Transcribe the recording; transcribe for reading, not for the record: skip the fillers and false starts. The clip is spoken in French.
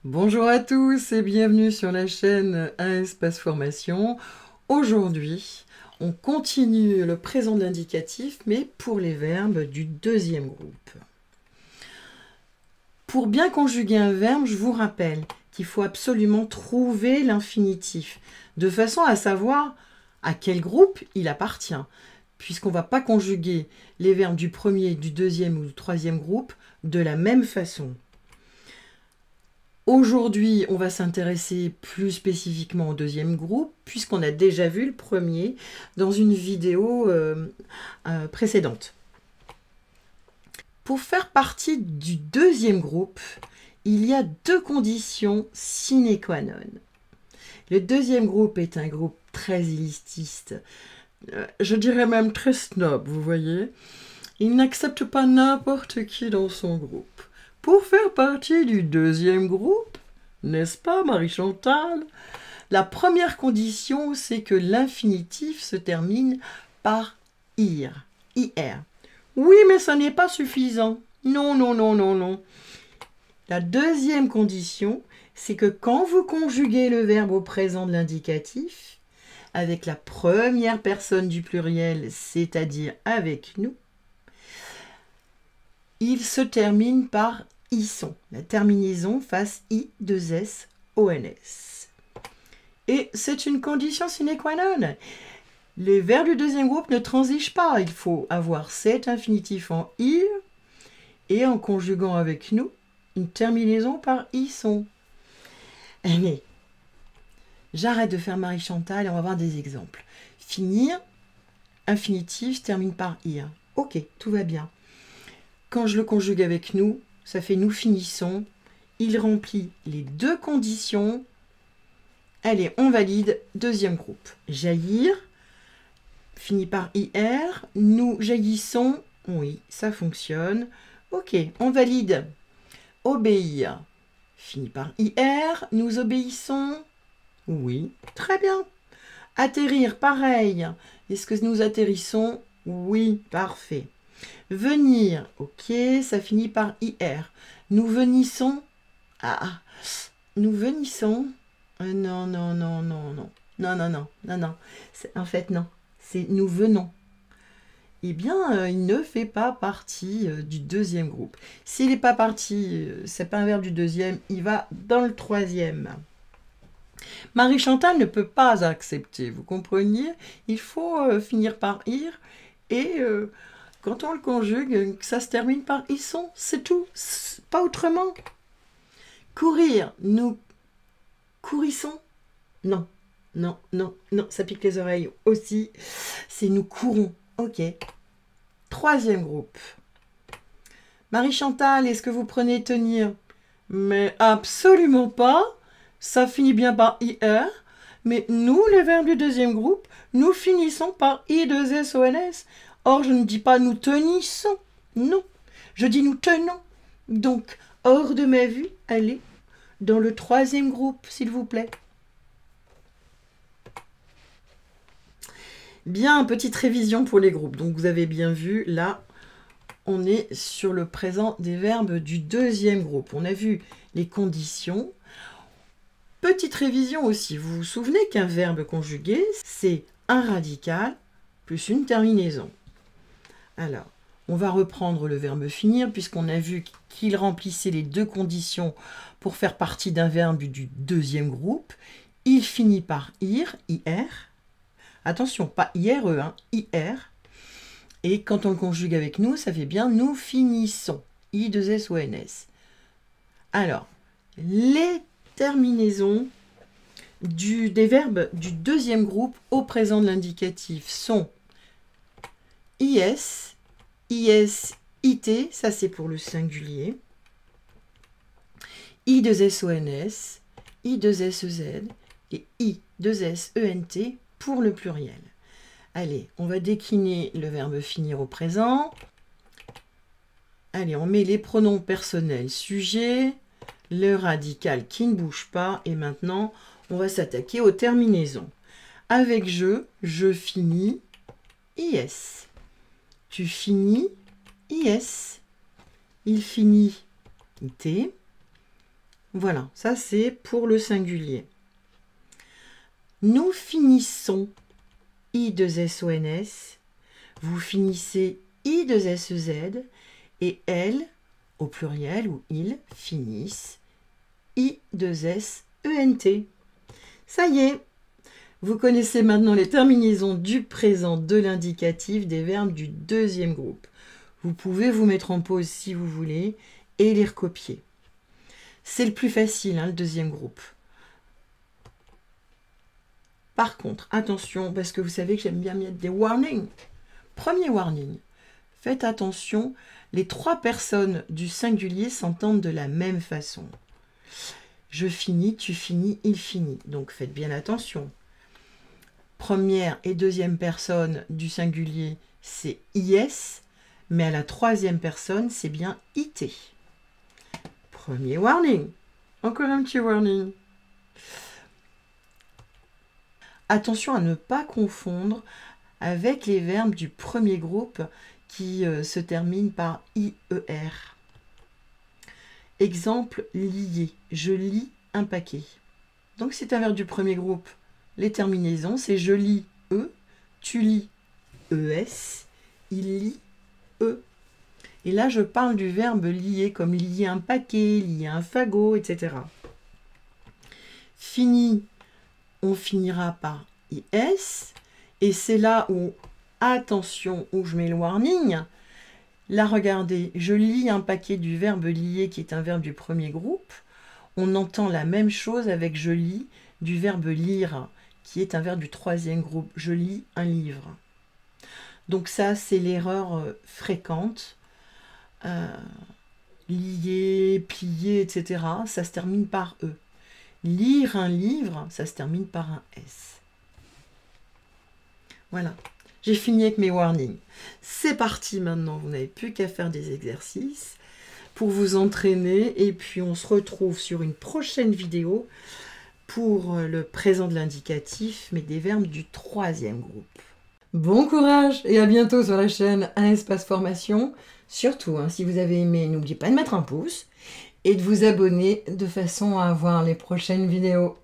Bonjour à tous et bienvenue sur la chaîne Un Espace Formation. Aujourd'hui, on continue le présent de l'indicatif, mais pour les verbes du deuxième groupe. Pour bien conjuguer un verbe, je vous rappelle qu'il faut absolument trouver l'infinitif, de façon à savoir à quel groupe il appartient, puisqu'on ne va pas conjuguer les verbes du premier, du deuxième ou du troisième groupe de la même façon. Aujourd'hui, on va s'intéresser plus spécifiquement au deuxième groupe, puisqu'on a déjà vu le premier dans une vidéo précédente. Pour faire partie du deuxième groupe, il y a deux conditions sine qua non. Le deuxième groupe est un groupe très élitiste, je dirais même très snob, vous voyez. Il n'accepte pas n'importe qui dans son groupe. Pour faire partie du deuxième groupe, n'est-ce pas, Marie-Chantal? La première condition, c'est que l'infinitif se termine par ir, ir. Oui, mais ça n'est pas suffisant. Non, non, non, non, non. La deuxième condition, c'est que quand vous conjuguez le verbe au présent de l'indicatif, avec la première personne du pluriel, c'est-à-dire avec nous, il se termine par ison. La terminaison fasse I2SONS. Et c'est une condition sine qua non. Les verbes du deuxième groupe ne transigent pas. Il faut avoir cet infinitif en ir et en conjuguant avec nous une terminaison par ison. Mais j'arrête de faire Marie-Chantal et on va voir des exemples. Finir, infinitif se termine par ir. Ok, tout va bien. Quand je le conjugue avec nous, ça fait nous finissons. Il remplit les deux conditions. Allez, on valide. Deuxième groupe. Jaillir, finit par IR. Nous jaillissons. Oui, ça fonctionne. Ok, on valide. Obéir, finit par IR. Nous obéissons. Oui, très bien. Atterrir, pareil. Est-ce que nous atterrissons? Oui, parfait. Venir, ok, ça finit par IR. Nous venissons. Ah, nous venissons. Non, non, non, non, non. Non, non, non, non, non. En fait, non. C'est nous venons. Eh bien, il ne fait pas partie du deuxième groupe. S'il n'est pas parti, c'est pas un verbe du deuxième, il va dans le troisième. Marie-Chantal ne peut pas accepter, vous compreniez? Il faut finir par ir et quand on le conjugue, ça se termine par ils sont, c'est tout, pas autrement. Courir, nous courissons? Non, non, non, non, ça pique les oreilles aussi. C'est nous courons, ok. Troisième groupe. Marie-Chantal, est-ce que vous prenez tenir? Mais absolument pas. Ça finit bien par IR. Mais nous, les verbes du deuxième groupe, nous finissons par I2SONS. Or, je ne dis pas nous tenissons. Non. Je dis nous tenons. Donc, hors de ma vue, allez dans le troisième groupe, s'il vous plaît. Bien, petite révision pour les groupes. Donc, vous avez bien vu, là, on est sur le présent des verbes du deuxième groupe. On a vu les conditions. Petite révision aussi. Vous vous souvenez qu'un verbe conjugué, c'est un radical plus une terminaison. Alors, on va reprendre le verbe finir puisqu'on a vu qu'il remplissait les deux conditions pour faire partie d'un verbe du deuxième groupe. Il finit par ir, ir. Attention, pas IRE, hein, IR. Et quand on le conjugue avec nous, ça fait bien nous finissons. I2SONS. Alors, les terminaisons des verbes du deuxième groupe au présent de l'indicatif sont IS, IS, IT, ça c'est pour le singulier, I2SONS, I2SEZ et I2SENT pour le pluriel. Allez, on va décliner le verbe finir au présent. Allez, on met les pronoms personnels sujet, le radical qui ne bouge pas, et maintenant, on va s'attaquer aux terminaisons. Avec je finis, IS. Tu finis, IS. Il finit, IT. Voilà, ça c'est pour le singulier. Nous finissons I2SONS, vous finissez I2SEZ et elles, au pluriel ou ils, finissent I2SENT. Ça y est, vous connaissez maintenant les terminaisons du présent de l'indicatif des verbes du deuxième groupe. Vous pouvez vous mettre en pause si vous voulez et les recopier. C'est le plus facile, le deuxième groupe. Par contre, attention, parce que vous savez que j'aime bien mettre des warnings. Premier warning, faites attention, les trois personnes du singulier s'entendent de la même façon. Je finis, tu finis, il finit. Donc faites bien attention. Première et deuxième personne du singulier, c'est IS, mais à la troisième personne, c'est bien IT. Premier warning. Encore un petit warning. Attention à ne pas confondre avec les verbes du premier groupe qui se terminent par IER. Exemple, lier. Je lis un paquet. Donc c'est un verbe du premier groupe. Les terminaisons, c'est je lis E, tu lis ES, il lit E. Et là, je parle du verbe lier, comme lier un paquet, lier un fagot, etc. Fini, on finira par IS. Et c'est là où, attention, où je mets le warning. Là, regardez, je lis un paquet du verbe lier, qui est un verbe du premier groupe. On entend la même chose avec je lis du verbe lire, qui est un verbe du troisième groupe. Je lis un livre. Donc ça, c'est l'erreur fréquente. Lier, plier, etc. Ça se termine par E. Lire un livre, ça se termine par un S. Voilà, j'ai fini avec mes warnings. C'est parti maintenant, vous n'avez plus qu'à faire des exercices pour vous entraîner et puis on se retrouve sur une prochaine vidéo pour le présent de l'indicatif, mais des verbes du troisième groupe. Bon courage et à bientôt sur la chaîne Un Espace Formation. Surtout, si vous avez aimé, n'oubliez pas de mettre un pouce et de vous abonner de façon à avoir les prochaines vidéos.